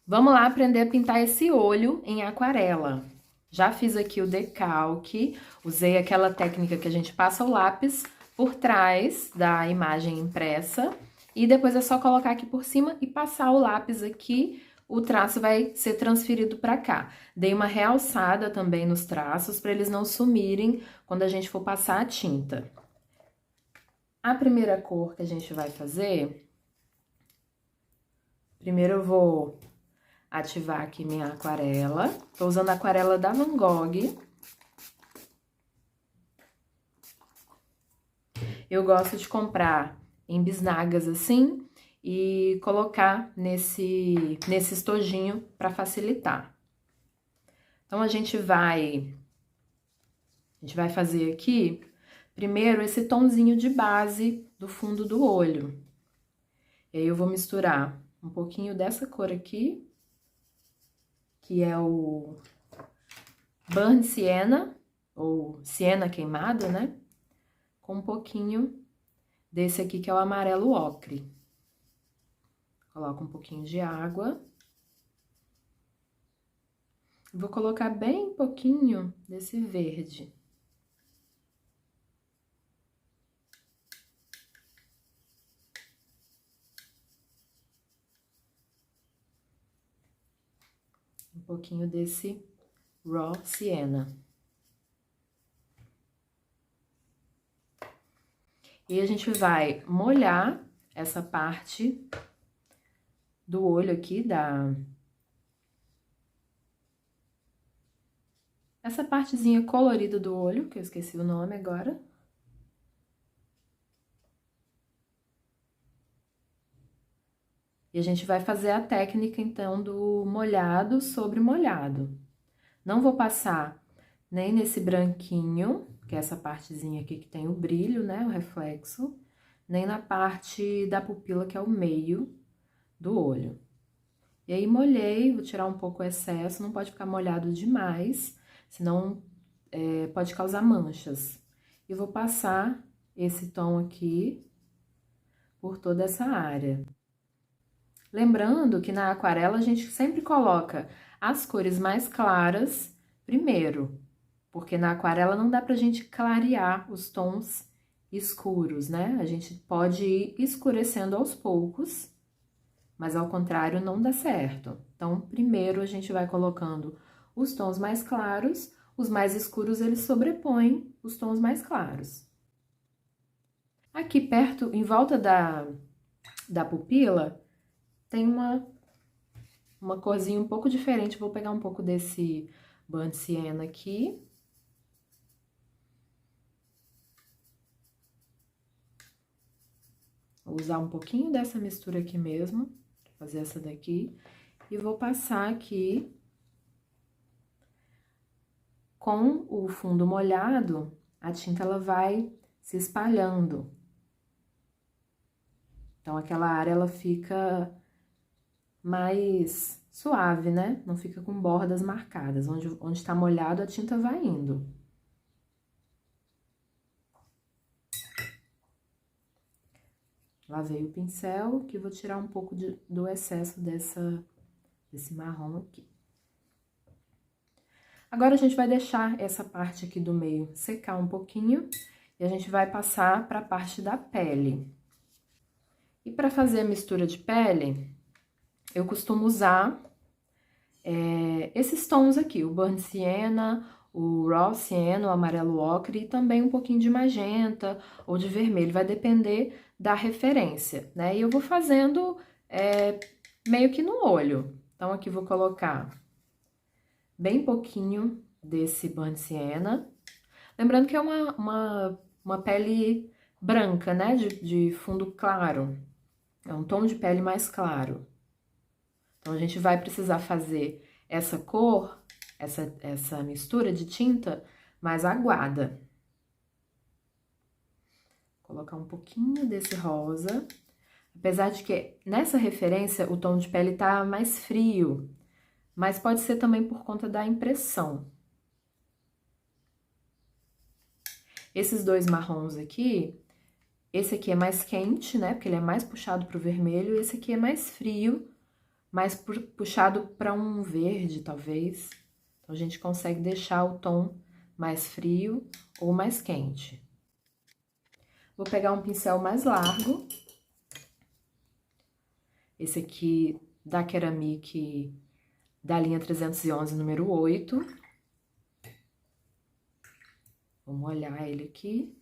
Vamos lá aprender a pintar esse olho em aquarela. Já fiz aqui o decalque, usei aquela técnica que a gente passa o lápis por trás da imagem impressa e depois é só colocar aqui por cima e passar o lápis aqui, o traço vai ser transferido para cá. Dei uma realçada também nos traços para eles não sumirem quando a gente for passar a tinta. A primeira cor que a gente vai fazer, primeiro eu vou ativar aqui minha aquarela. Tô usando a aquarela da Van Gogh. Eu gosto de comprar em bisnagas assim e colocar nesse estojinho para facilitar. Então, a gente vai fazer aqui, primeiro, esse tomzinho de base do fundo do olho. E aí, eu vou misturar um pouquinho dessa cor aqui, que é o Burnt Sienna, ou siena queimada, né? Com um pouquinho desse aqui, que é o amarelo ocre. Coloco um pouquinho de água. Vou colocar bem pouquinho desse verde. Um pouquinho desse Raw Sienna. E a gente vai molhar essa parte do olho aqui, essa partezinha colorida do olho, que eu esqueci o nome agora. E a gente vai fazer a técnica, então, do molhado sobre molhado. Não vou passar nem nesse branquinho, que é essa partezinha aqui que tem o brilho, né, o reflexo, nem na parte da pupila, que é o meio do olho. E aí, molhei, vou tirar um pouco o excesso, não pode ficar molhado demais, senão pode causar manchas. E vou passar esse tom aqui por toda essa área. Lembrando que na aquarela a gente sempre coloca as cores mais claras primeiro, porque na aquarela não dá pra gente clarear os tons escuros, né? A gente pode ir escurecendo aos poucos, mas ao contrário não dá certo. Então, primeiro a gente vai colocando os tons mais claros, os mais escuros eles sobrepõem os tons mais claros. Aqui perto, em volta da pupila, tem uma corzinha um pouco diferente. Vou pegar um pouco desse Burnt Sienna aqui. Vou usar um pouquinho dessa mistura aqui mesmo, fazer essa daqui. E vou passar aqui com o fundo molhado, a tinta ela vai se espalhando. Então, aquela área ela fica mais suave, né? Não fica com bordas marcadas. Onde tá molhado, a tinta vai indo. Lavei o pincel, que vou tirar um pouco do excesso desse marrom aqui. Agora, a gente vai deixar essa parte aqui do meio secar um pouquinho e a gente vai passar para a parte da pele. E para fazer a mistura de pele, eu costumo usar esses tons aqui, o Burnt Sienna, o Raw Sienna, o amarelo ocre e também um pouquinho de magenta ou de vermelho, vai depender da referência, né? E eu vou fazendo meio que no olho. Então, aqui vou colocar bem pouquinho desse Burnt Sienna. Lembrando que é uma pele branca, né? De fundo claro. É um tom de pele mais claro. Então, a gente vai precisar fazer essa cor, essa mistura de tinta mais aguada. Vou colocar um pouquinho desse rosa. Apesar de que nessa referência o tom de pele tá mais frio, mas pode ser também por conta da impressão. Esses dois marrons aqui, esse aqui é mais quente, né? Porque ele é mais puxado pro vermelho, e esse aqui é mais frio, mais puxado para um verde, talvez. Então, a gente consegue deixar o tom mais frio ou mais quente. Vou pegar um pincel mais largo. Esse aqui da Ceramic, da linha 311, número 8. Vou molhar ele aqui.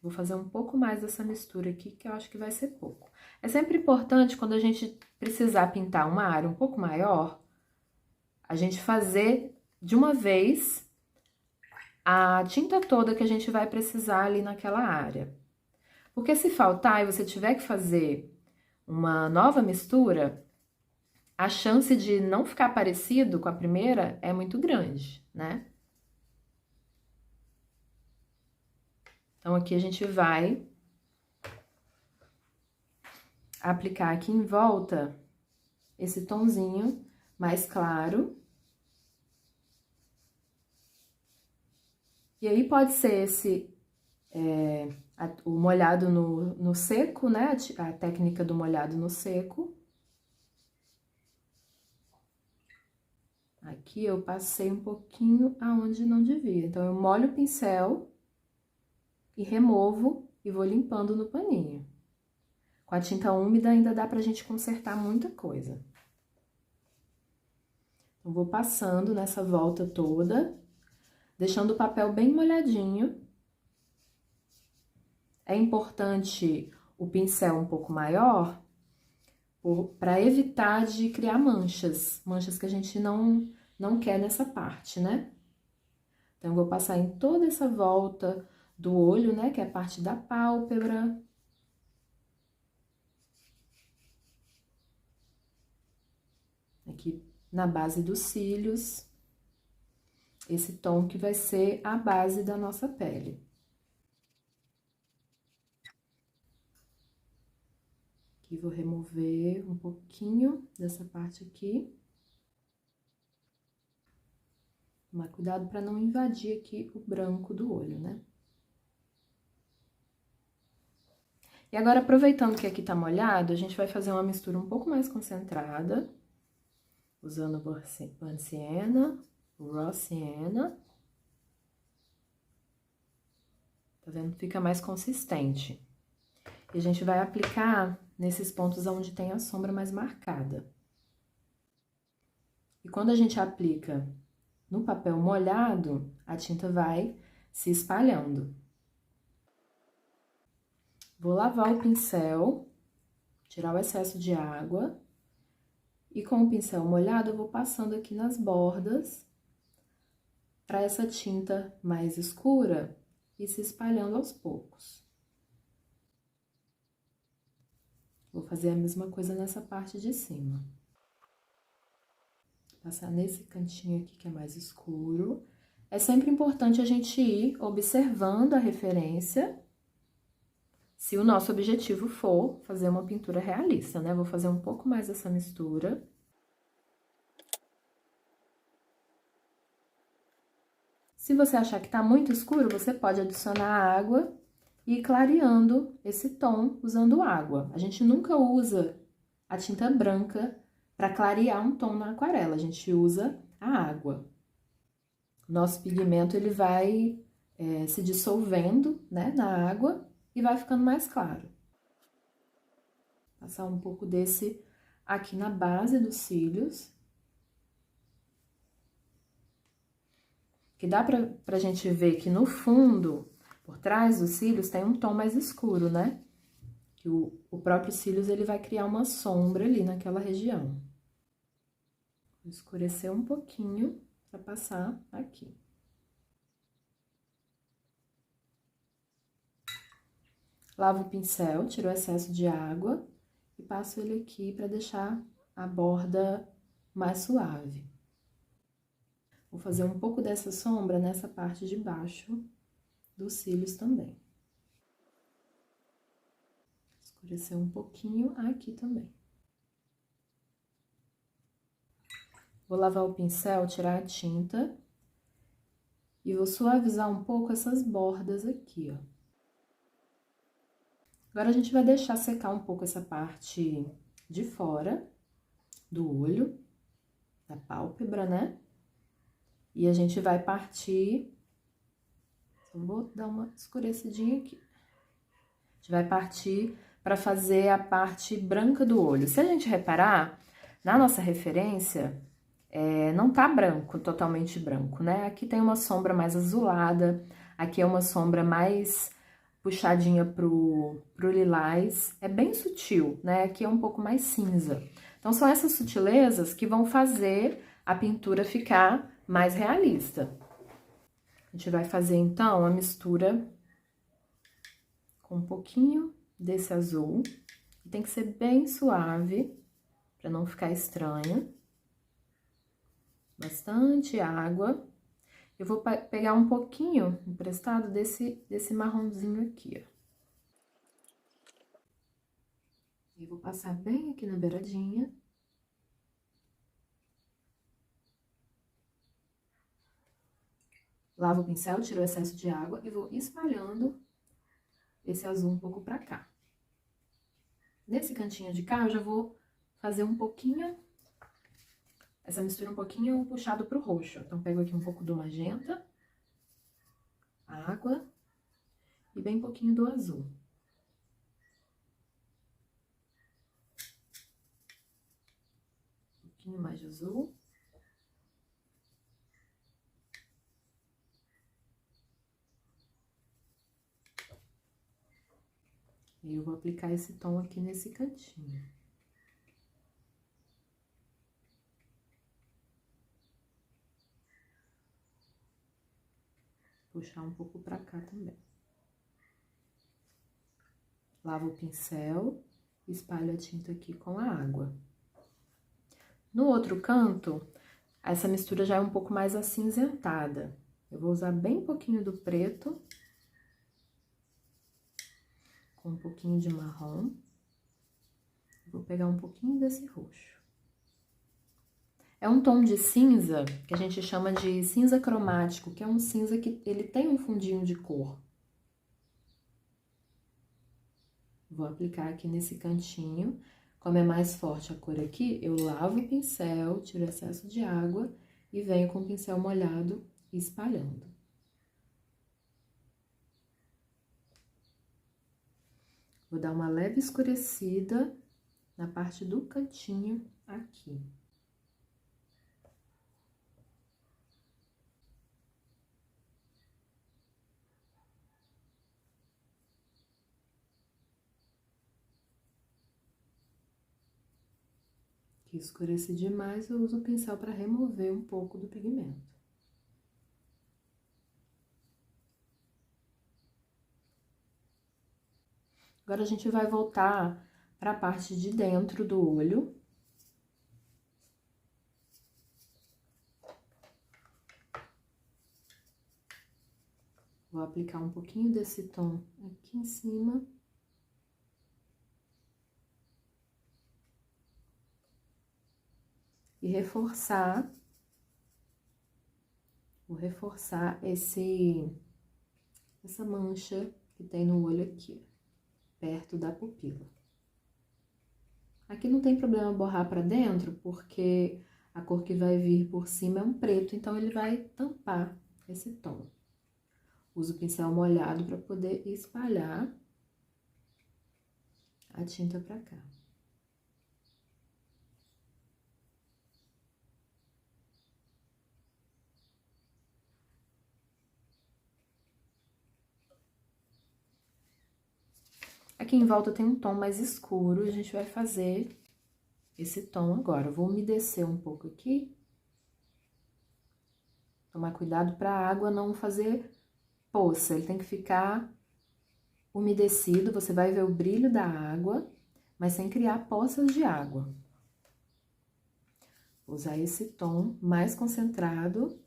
Vou fazer um pouco mais dessa mistura aqui, que eu acho que vai ser pouco. É sempre importante, quando a gente precisar pintar uma área um pouco maior, a gente fazer de uma vez a tinta toda que a gente vai precisar ali naquela área. Porque se faltar e você tiver que fazer uma nova mistura, a chance de não ficar parecido com a primeira é muito grande, né? Então, aqui a gente vai aplicar aqui em volta esse tomzinho mais claro. E aí pode ser o molhado no seco, né? A técnica do molhado no seco. Aqui eu passei um pouquinho aonde não devia. Então, eu molho o pincel e removo e vou limpando no paninho. Com a tinta úmida ainda dá pra gente consertar muita coisa. Então, vou passando nessa volta toda, deixando o papel bem molhadinho. É importante o pincel um pouco maior, para evitar de criar manchas que a gente não quer nessa parte, né? Então, eu vou passar em toda essa volta do olho, né, que é a parte da pálpebra. Aqui na base dos cílios, esse tom que vai ser a base da nossa pele. Aqui vou remover um pouquinho dessa parte aqui. Tomar cuidado para não invadir aqui o branco do olho, né? E agora, aproveitando que aqui tá molhado, a gente vai fazer uma mistura um pouco mais concentrada, usando o Burnt Sienna, o Raw Sienna. Tá vendo? Fica mais consistente. E a gente vai aplicar nesses pontos onde tem a sombra mais marcada. E quando a gente aplica no papel molhado, a tinta vai se espalhando. Vou lavar o pincel, tirar o excesso de água. E com o pincel molhado, eu vou passando aqui nas bordas, para essa tinta mais escura ir se espalhando aos poucos. Vou fazer a mesma coisa nessa parte de cima. Passar nesse cantinho aqui que é mais escuro. É sempre importante a gente ir observando a referência, se o nosso objetivo for fazer uma pintura realista, né? Vou fazer um pouco mais dessa mistura. Se você achar que tá muito escuro, você pode adicionar água e ir clareando esse tom usando água. A gente nunca usa a tinta branca para clarear um tom na aquarela, a gente usa a água. Nosso pigmento, ele vai se dissolvendo, né, na água e vai ficando mais claro. Passar um pouco desse aqui na base dos cílios. Que dá pra gente ver que no fundo, por trás dos cílios, tem um tom mais escuro, né? Que o próprio cílios, ele vai criar uma sombra ali naquela região. Vou escurecer um pouquinho pra passar aqui. Lavo o pincel, tiro o excesso de água e passo ele aqui pra deixar a borda mais suave. Vou fazer um pouco dessa sombra nessa parte de baixo dos cílios também. Escurecer um pouquinho aqui também. Vou lavar o pincel, tirar a tinta e vou suavizar um pouco essas bordas aqui, ó. Agora, a gente vai deixar secar um pouco essa parte de fora do olho, da pálpebra, né? E a gente vai partir... Só vou dar uma escurecidinha aqui. A gente vai partir para fazer a parte branca do olho. Se a gente reparar, na nossa referência, não tá branco, totalmente branco, né? Aqui tem uma sombra mais azulada, aqui é uma sombra mais puxadinha pro lilás, é bem sutil, né? Aqui é um pouco mais cinza. Então, são essas sutilezas que vão fazer a pintura ficar mais realista. A gente vai fazer, então, a mistura com um pouquinho desse azul. Tem que ser bem suave, para não ficar estranho. Bastante água. Eu vou pegar um pouquinho emprestado desse marronzinho aqui, ó. E vou passar bem aqui na beiradinha. Lavo o pincel, tiro o excesso de água e vou espalhando esse azul um pouco pra cá. Nesse cantinho de cá, eu já vou fazer um pouquinho, essa mistura um pouquinho puxado pro roxo. Então, pego aqui um pouco do magenta, água e bem pouquinho do azul. Um pouquinho mais de azul. E eu vou aplicar esse tom aqui nesse cantinho. Puxar um pouco pra cá também. Lavo o pincel, espalho a tinta aqui com a água. No outro canto, essa mistura já é um pouco mais acinzentada. Eu vou usar bem pouquinho do preto, com um pouquinho de marrom. Vou pegar um pouquinho desse roxo. É um tom de cinza que a gente chama de cinza cromático, que é um cinza que ele tem um fundinho de cor. Vou aplicar aqui nesse cantinho. Como é mais forte a cor aqui, eu lavo o pincel, tiro o excesso de água e venho com o pincel molhado espalhando. Vou dar uma leve escurecida na parte do cantinho aqui. Que escurece demais, eu uso o pincel para remover um pouco do pigmento. Agora, a gente vai voltar para a parte de dentro do olho. Vou aplicar um pouquinho desse tom aqui em cima. E reforçar. Vou reforçar essa mancha que tem no olho aqui, perto da pupila. Aqui não tem problema borrar pra dentro, porque a cor que vai vir por cima é um preto, então ele vai tampar esse tom. Uso o pincel molhado para poder espalhar a tinta pra cá. Aqui em volta tem um tom mais escuro, e a gente vai fazer esse tom agora. Eu vou umedecer um pouco aqui. Tomar cuidado para a água não fazer poça, ele tem que ficar umedecido, você vai ver o brilho da água, mas sem criar poças de água. Vou usar esse tom mais concentrado.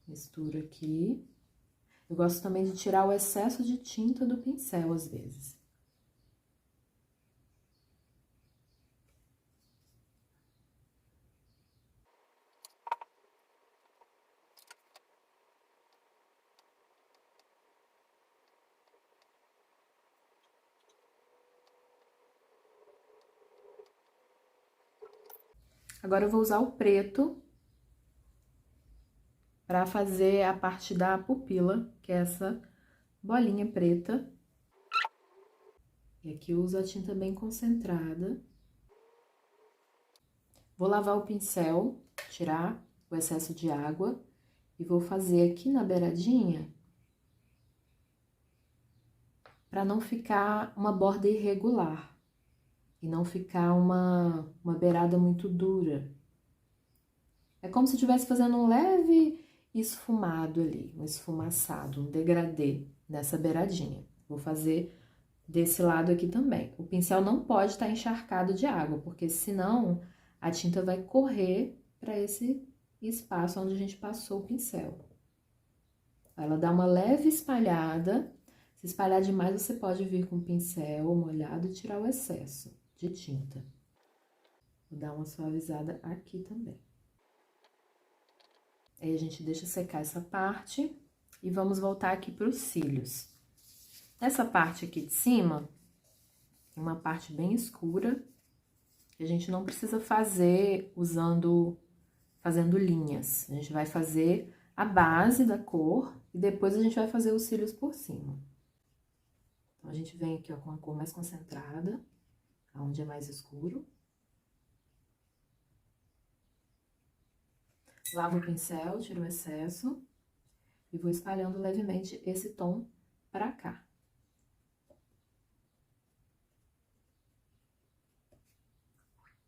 Misturo aqui. Eu gosto também de tirar o excesso de tinta do pincel, às vezes. Agora eu vou usar o preto para fazer a parte da pupila, que é essa bolinha preta. E aqui eu uso a tinta bem concentrada. Vou lavar o pincel, tirar o excesso de água e vou fazer aqui na beiradinha para não ficar uma borda irregular e não ficar uma beirada muito dura. É como se estivesse fazendo um leve esfumado ali, um esfumaçado, um degradê nessa beiradinha. Vou fazer desse lado aqui também. O pincel não pode estar encharcado de água, porque senão a tinta vai correr para esse espaço onde a gente passou o pincel. Ela dá uma leve espalhada. Se espalhar demais, você pode vir com o pincel molhado e tirar o excesso de tinta. Vou dar uma suavizada aqui também. Aí a gente deixa secar essa parte e vamos voltar aqui para os cílios. Nessa parte aqui de cima, tem uma parte bem escura, que a gente não precisa fazer fazendo linhas. A gente vai fazer a base da cor e depois a gente vai fazer os cílios por cima. Então, a gente vem aqui, ó, com a cor mais concentrada, aonde é mais escuro. Lavo o pincel, tiro o excesso e vou espalhando levemente esse tom pra cá.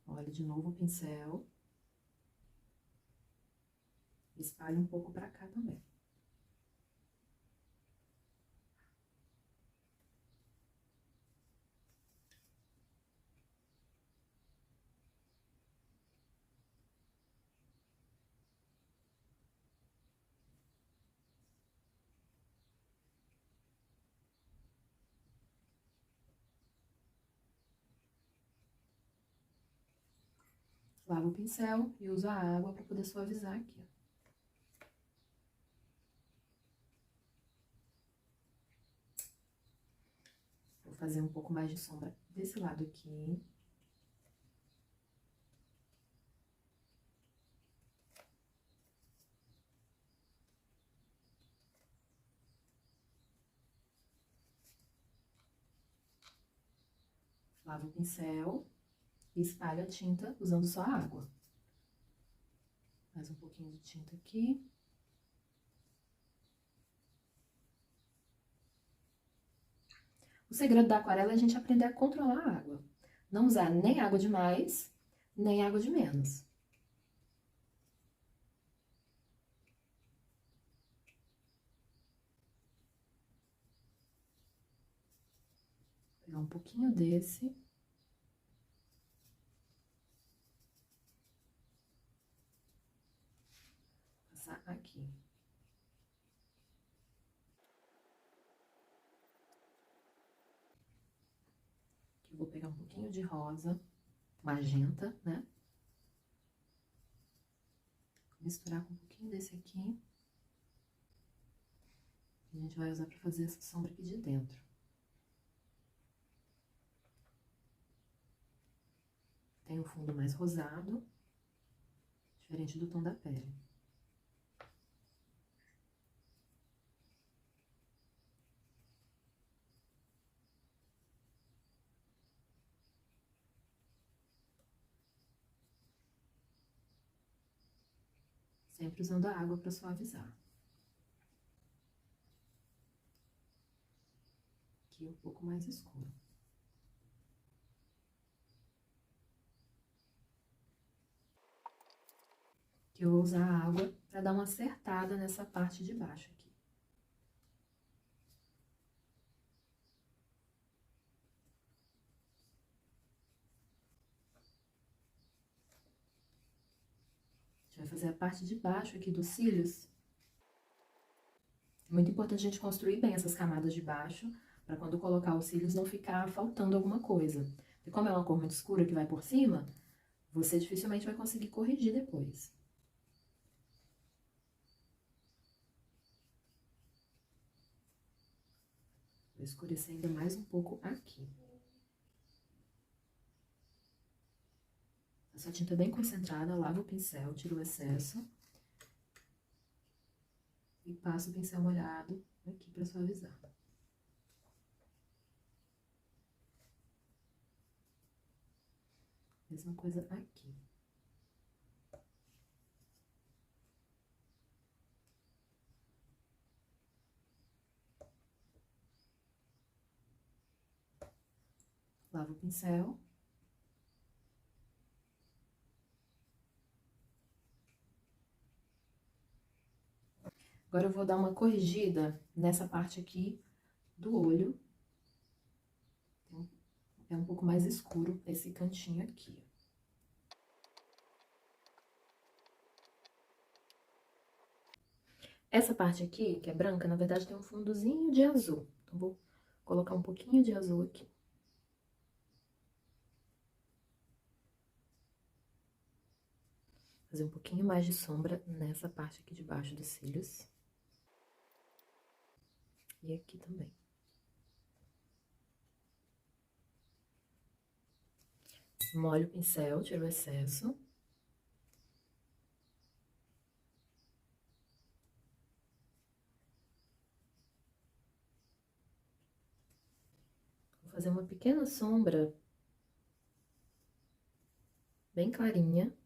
Olha de novo o pincel. Espalho um pouco pra cá também. Lavo o pincel e uso a água para poder suavizar aqui, ó. Vou fazer um pouco mais de sombra desse lado aqui. Lavo o pincel e espalho a tinta usando só a água. Mais um pouquinho de tinta aqui. O segredo da aquarela é a gente aprender a controlar a água. Não usar nem água de mais, nem água de menos. Vou pegar um pouquinho desse. Passar aqui. Aqui eu vou pegar um pouquinho de rosa, magenta, né? Misturar com um pouquinho desse aqui. A gente vai usar pra fazer essa sombra aqui de dentro. Tem um fundo mais rosado, diferente do tom da pele. Sempre usando a água para suavizar. Aqui um pouco mais escuro. Que eu vou usar a água para dar uma acertada nessa parte de baixo aqui. A gente vai fazer a parte de baixo aqui dos cílios. É muito importante a gente construir bem essas camadas de baixo, para quando colocar os cílios não ficar faltando alguma coisa. E como é uma cor muito escura que vai por cima, você dificilmente vai conseguir corrigir depois. Vou escurecer ainda mais um pouco aqui. Essa tinta bem concentrada, lavo o pincel, tiro o excesso. E passo o pincel molhado aqui pra suavizar. Mesma coisa aqui. Lavo o pincel. Agora eu vou dar uma corrigida nessa parte aqui do olho. É um pouco mais escuro esse cantinho aqui. Essa parte aqui, que é branca, na verdade tem um fundozinho de azul. Então, vou colocar um pouquinho de azul aqui. Fazer um pouquinho mais de sombra nessa parte aqui de baixo dos cílios. E aqui também. Molho o pincel, tiro o excesso. Vou fazer uma pequena sombra bem clarinha.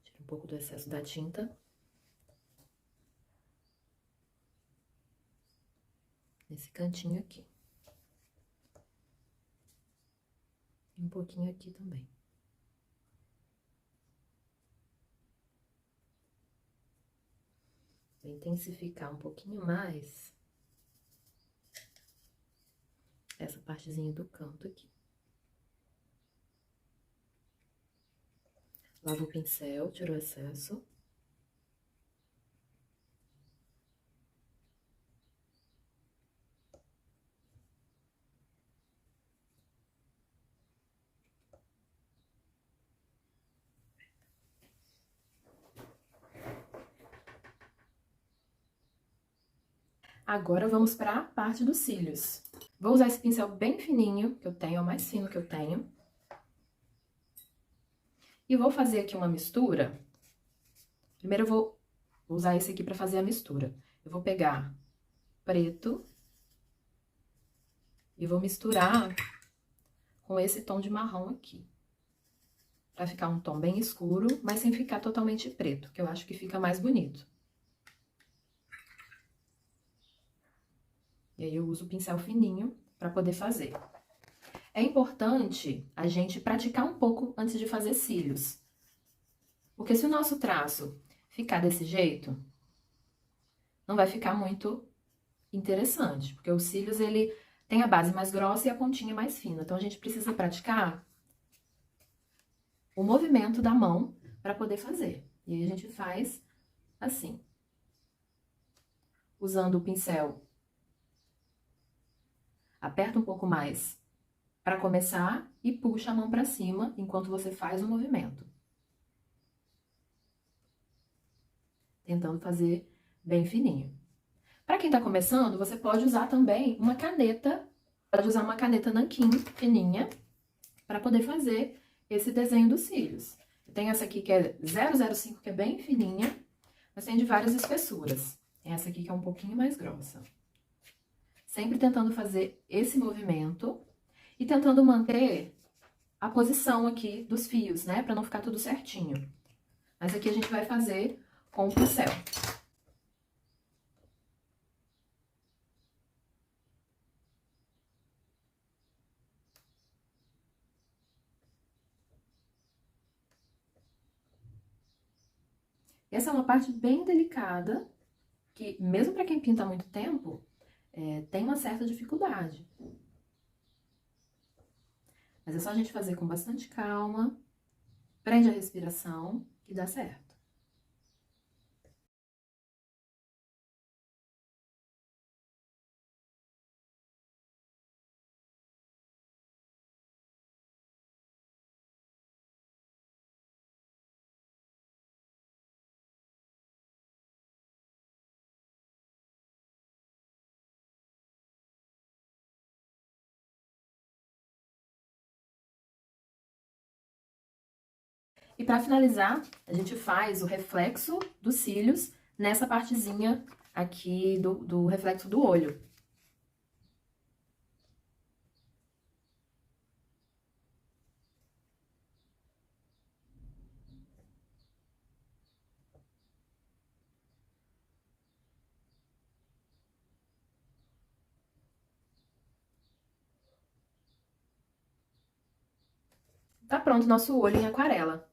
Tira um pouco do excesso da tinta. Nesse cantinho aqui. E um pouquinho aqui também. Vou intensificar um pouquinho mais essa partezinha do canto aqui. Lavo o pincel, tiro o excesso. Agora, vamos para a parte dos cílios. Vou usar esse pincel bem fininho que eu tenho, é o mais fino que eu tenho. E vou fazer aqui uma mistura. Primeiro eu vou usar esse aqui para fazer a mistura. Eu vou pegar preto e vou misturar com esse tom de marrom aqui. Pra ficar um tom bem escuro, mas sem ficar totalmente preto, que eu acho que fica mais bonito. E aí, eu uso o pincel fininho para poder fazer. É importante a gente praticar um pouco antes de fazer cílios. Porque se o nosso traço ficar desse jeito, não vai ficar muito interessante. Porque os cílios, ele tem a base mais grossa e a pontinha mais fina. Então, a gente precisa praticar o movimento da mão para poder fazer. E aí, a gente faz assim. Usando o pincel, aperta um pouco mais para começar e puxa a mão para cima enquanto você faz o movimento. Tentando fazer bem fininho. Para quem tá começando, você pode usar também uma caneta, pode usar uma caneta nanquim fininha para poder fazer esse desenho dos cílios. Tem essa aqui que é 005, que é bem fininha, mas tem de várias espessuras. Tem essa aqui que é um pouquinho mais grossa. Sempre tentando fazer esse movimento e tentando manter a posição aqui dos fios, né? Pra não ficar tudo certinho. Mas aqui a gente vai fazer com o pincel. Essa é uma parte bem delicada, que mesmo pra quem pinta há muito tempo, tem uma certa dificuldade. Mas é só a gente fazer com bastante calma, prende a respiração, que dá certo. E pra finalizar, a gente faz o reflexo dos cílios nessa partezinha aqui do reflexo do olho. Tá pronto o nosso olho em aquarela.